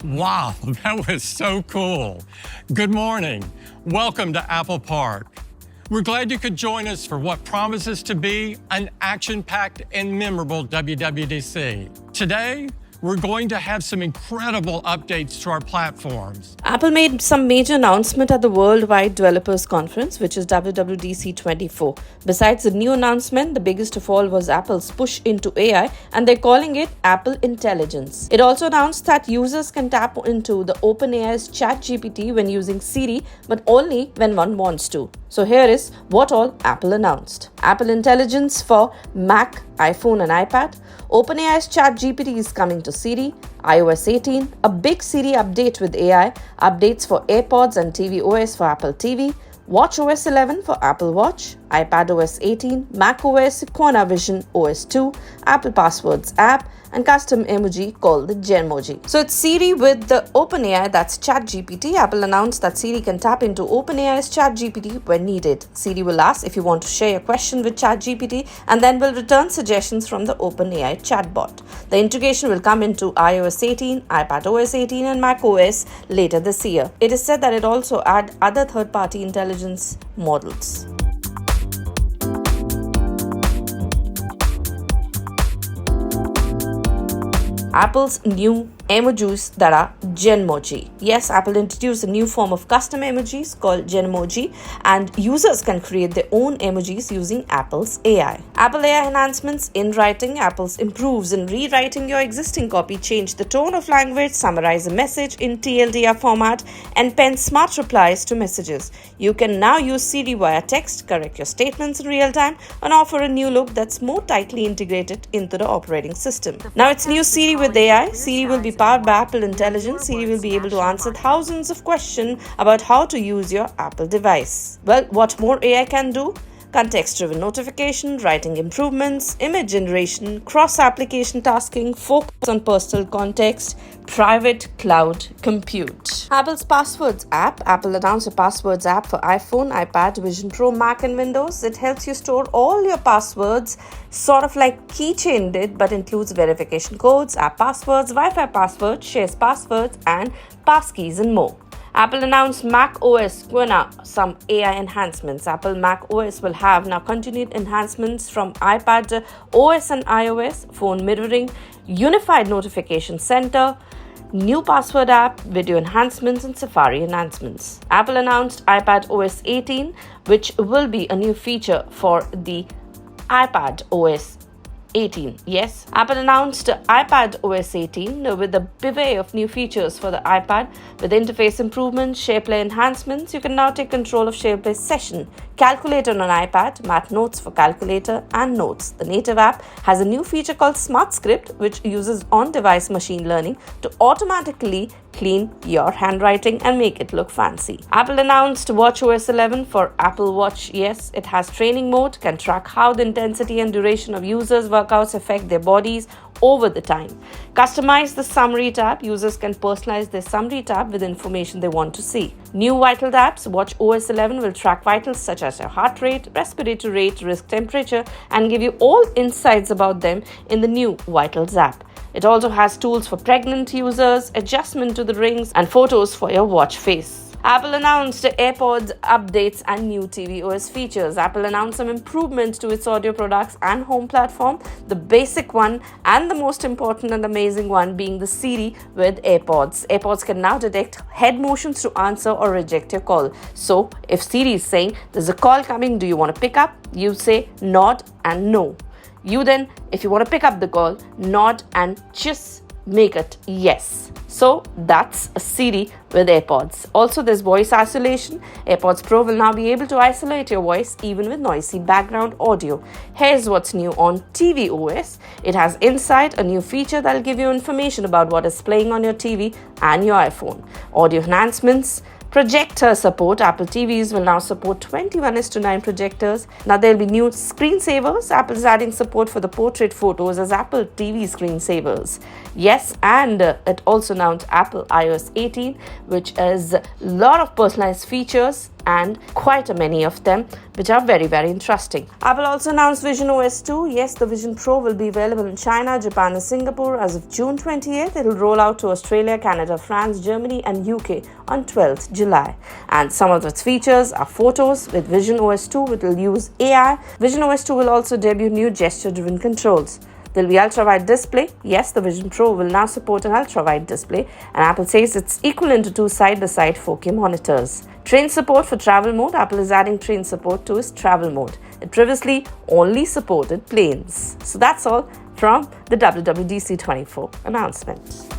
Wow, that was so cool. Good morning. Welcome to Apple Park. We're glad you could join us for what promises to be an action-packed and memorable WWDC. Today, we're going to have some incredible updates to our platforms. Apple made some major announcement at the Worldwide Developers Conference, which is WWDC 24. Besides the new announcement, the biggest of all was Apple's push into AI, and they're calling it Apple Intelligence. It also announced that users can tap into the OpenAI's ChatGPT when using Siri, but only when one wants to. So here is what all Apple announced. Apple Intelligence for Mac, iPhone and iPad. OpenAI's ChatGPT is coming to Siri. iOS 18, a big Siri update with AI, updates for AirPods and tvOS for Apple TV, watchOS 11 for Apple Watch, iPadOS 18, macOS Iguana Vision OS 2, Apple Passwords app, and custom emoji called the Genmoji. So it's Siri with the OpenAI, that's ChatGPT. Apple announced that Siri can tap into OpenAI's ChatGPT when needed. Siri will ask if you want to share your question with ChatGPT and then will return suggestions from the OpenAI chatbot. The integration will come into iOS 18, iPadOS 18 and macOS later this year. It is said that it also adds other third-party intelligence models. Apple's new emojis that are Genmoji. Yes, Apple introduced a new form of custom emojis called Genmoji, and users can create their own emojis using Apple's AI. Apple AI enhancements in writing. Apple's improves in rewriting your existing copy, change the tone of language, summarize a message in TLDR format, and pen smart replies to messages. You can now use Siri via text, correct your statements in real time, and offer a new look that's more tightly integrated into the operating system. Now it's new Siri with AI. Siri will be powered by Apple Intelligence. Siri will be able to answer thousands of questions about how to use your Apple device. Well, what more AI can do? Context-driven notification, writing improvements, image generation, cross-application tasking, focus on personal context, private cloud compute. Apple's Passwords app. Apple announced a Passwords app for iPhone, iPad, Vision Pro, Mac and Windows. It helps you store all your passwords, sort of like Keychain did, but includes verification codes, app passwords, Wi-Fi passwords, shares passwords, and passkeys and more. Apple announced Mac OS Iguana, some AI enhancements. Apple Mac OS will have now continued enhancements from iPad OS and iOS, phone mirroring, unified notification center, new password app, video enhancements, and Safari enhancements. Apple announced iPad OS 18, which will be a new feature for the iPad OS 18. Yes, Apple announced iPad OS 18 with a bevy of new features for the iPad with interface improvements, SharePlay enhancements. You can now take control of SharePlay Session, Calculator on an iPad, Math Notes for Calculator, and Notes. The native app has a new feature called Smart Script, which uses on-device machine learning to automatically clean your handwriting and make it look fancy. Apple announced watchOS 11 for Apple Watch. Yes, it has training mode, can track how the intensity and duration of users' workouts affect their bodies over the time. Customize the summary tab. Users can personalize their summary tab with information they want to see. New vital apps. watchOS 11 will track vitals such as your heart rate, respiratory rate, wrist temperature, and give you all insights about them in the new Vitals app. It also has tools for pregnant users, adjustment to the rings, and photos for your watch face. Apple announced AirPods updates and new tvOS features. Apple announced some improvements to its audio products and home platform. The basic one and the most important and amazing one being the Siri with AirPods. AirPods can now detect head motions to answer or reject your call. So if Siri is saying, "There's a call coming, do you want to pick up?" you say nod and no. You then, if you want to pick up the call, nod and just make it yes. So that's a Siri with AirPods. Also, there's voice isolation. AirPods Pro will now be able to isolate your voice even with noisy background audio. Here's what's new on tvOS. It has Insight, a new feature that'll give you information about what is playing on your TV and your iPhone. Audio enhancements. Projector support. Apple TVs will now support 21:9 projectors. Now there'll be new screensavers. Apple is adding support for the portrait photos as Apple TV screensavers. Yes, and it also announced Apple iOS 18, which is a lot of personalized features and quite a many of them, which are very, very interesting. Apple also announced Vision OS 2. Yes, the Vision Pro will be available in China, Japan, and Singapore as of June 28th. It will roll out to Australia, Canada, France, Germany, and UK on 12th July. And some of its features are photos with Vision OS 2, which will use AI. Vision OS 2 will also debut new gesture-driven controls. There will be ultra-wide display. Yes, the Vision Pro will now support an ultra-wide display, and Apple says it's equivalent to 2 side-by-side 4K monitors. Train support for travel mode. Apple is adding train support to its travel mode. It previously only supported planes. So that's all from the WWDC 24 announcement.